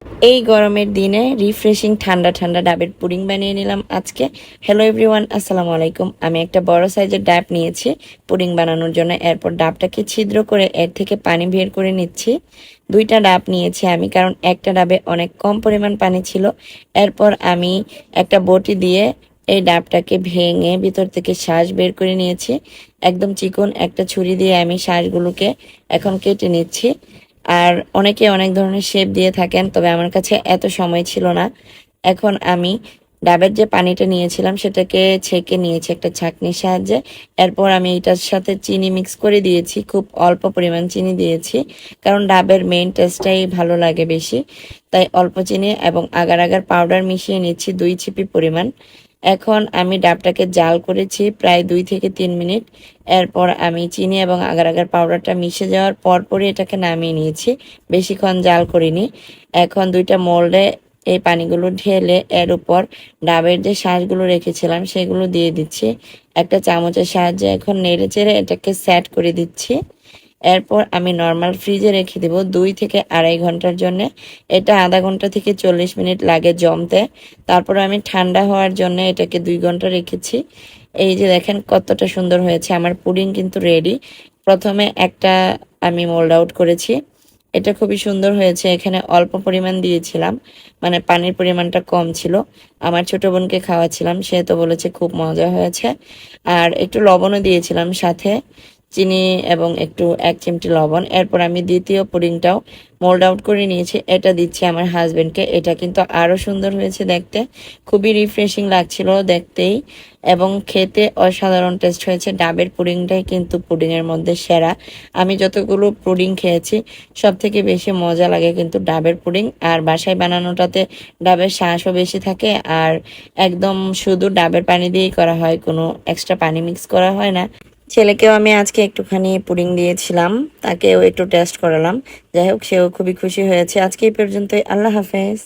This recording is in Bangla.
এই গরমের দিনে রিফ্রেশিং ঠান্ডা ঠান্ডা ডাবের পুডিং বানিয়ে নিলাম আজকে। হ্যালো এভরিওয়ান, আসসালামু আলাইকুম। আমি একটা বড় সাইজের ডাব নিয়েছি পুডিং বানানোর জন্য। এরপর ডাবটাকে ছিদ্র করে এর থেকে পানি বের করে নিচ্ছি। দুইটা ডাব নিয়েছি আমি, কারণ একটা ডাবে অনেক কম পরিমাণ পানি ছিল। এরপর আমি একটা বটি দিয়ে এই ডাবটাকে ভেঙে ভিতর থেকে শাঁস বের করে নিয়েছি। একদম চিকন একটা ছুরি দিয়ে আমি শাঁসগুলোকে এখন কেটে নিচ্ছি। আর অনেকে অনেক ধরনের শেপ দিয়ে থাকেন, তবে আমার কাছে এত সময় ছিল না। এখন আমি ডাবের যে পানিটা নিয়েছিলাম সেটাকে ছেঁকে নিয়েছি একটা ছাঁকনির সাহায্যে। এরপর আমি এটার সাথে চিনি মিক্স করে দিয়েছি, খুব অল্প পরিমাণ চিনি দিয়েছি, কারণ ডাবের মেইন টেস্টটাই ভালো লাগে বেশি। তাই অল্প চিনি এবং আগার আগার পাউডার মিশিয়ে নিচ্ছি 2 চিপি পরিমাণ। এখন আমি ডাবটাকে জাল করেছি প্রায় 2 থেকে 3 মিনিট। এরপর আমি চিনি এবং আগার আগার পাউডারটা মিশে যাওয়ার পরপরই এটাকে নামিয়ে নিয়েছি, বেশিক্ষণ জাল করিনি। এখন দুইটা মোল্ডে এই পানিগুলো ঢেলে এর উপর ডাবের যে শাঁসগুলো রেখেছিলাম সেগুলো দিয়ে দিচ্ছি। একটা চামচের সাহায্যে এখন নেড়ে চেড়ে এটাকে সেট করে দিচ্ছি। এরপর আমি নর্মাল ফ্রিজে রেখে দেব 2 থেকে 2.5 ঘন্টার জন্য। এটা আধা ঘন্টা থেকে 40 মিনিট লাগে জমতে। তারপর আমি ঠান্ডা হওয়ার জন্য এটাকে 2 ঘন্টা রেখেছি। এই যে দেখেন কতটা সুন্দর হয়েছে আমার পুডিং, কিন্তু রেডি। প্রথমে একটা আমি মোল্ড আউট করেছি, এটা খুবই সুন্দর হয়েছে। এখানে অল্প পরিমাণ দিয়েছিলাম, মানে পানির পরিমাণটা কম ছিল। আমার ছোট বোনকে খাওয়াচ্ছিলাম, সে তো বলেছে খুব মজা হয়েছে। আর একটু লবণও দিয়েছিলাম সাথে, চিনি এবং একটু 1 চিমটি লবণ। এরপর আমি দ্বিতীয় পুডিংটাও মোল্ড আউট করে নিয়েছি, এটা দিচ্ছি আমার হাজবেন্ডকে। এটা কিন্তু আরো সুন্দর হয়েছে দেখতে, খুবই রিফ্রেশিং লাগছিল দেখতেই এবং খেতে অসাধারণ টেস্ট হয়েছে। ডাবের পুডিংটাই কিন্তু পুডিংয়ের মধ্যে সেরা। আমি যতগুলো পুডিং খেয়েছি সব থেকে বেশি মজা লাগে কিন্তু ডাবের পুডিং। আর বাসায় বানানোটাতে ডাবের শাঁসও বেশি থাকে, আর একদম শুধু ডাবের পানি দিয়েই করা হয়, কোনো এক্সট্রা পানি মিক্স করা হয় না। ছেলেকেও আমি আজকে একটুখানি পুডিং দিয়েছিলাম, তাকেও একটু টেস্ট করালাম। যাই হোক, সেও খুবই খুশি হয়েছে। আজকে এই পর্যন্তই, আল্লাহ হাফেজ।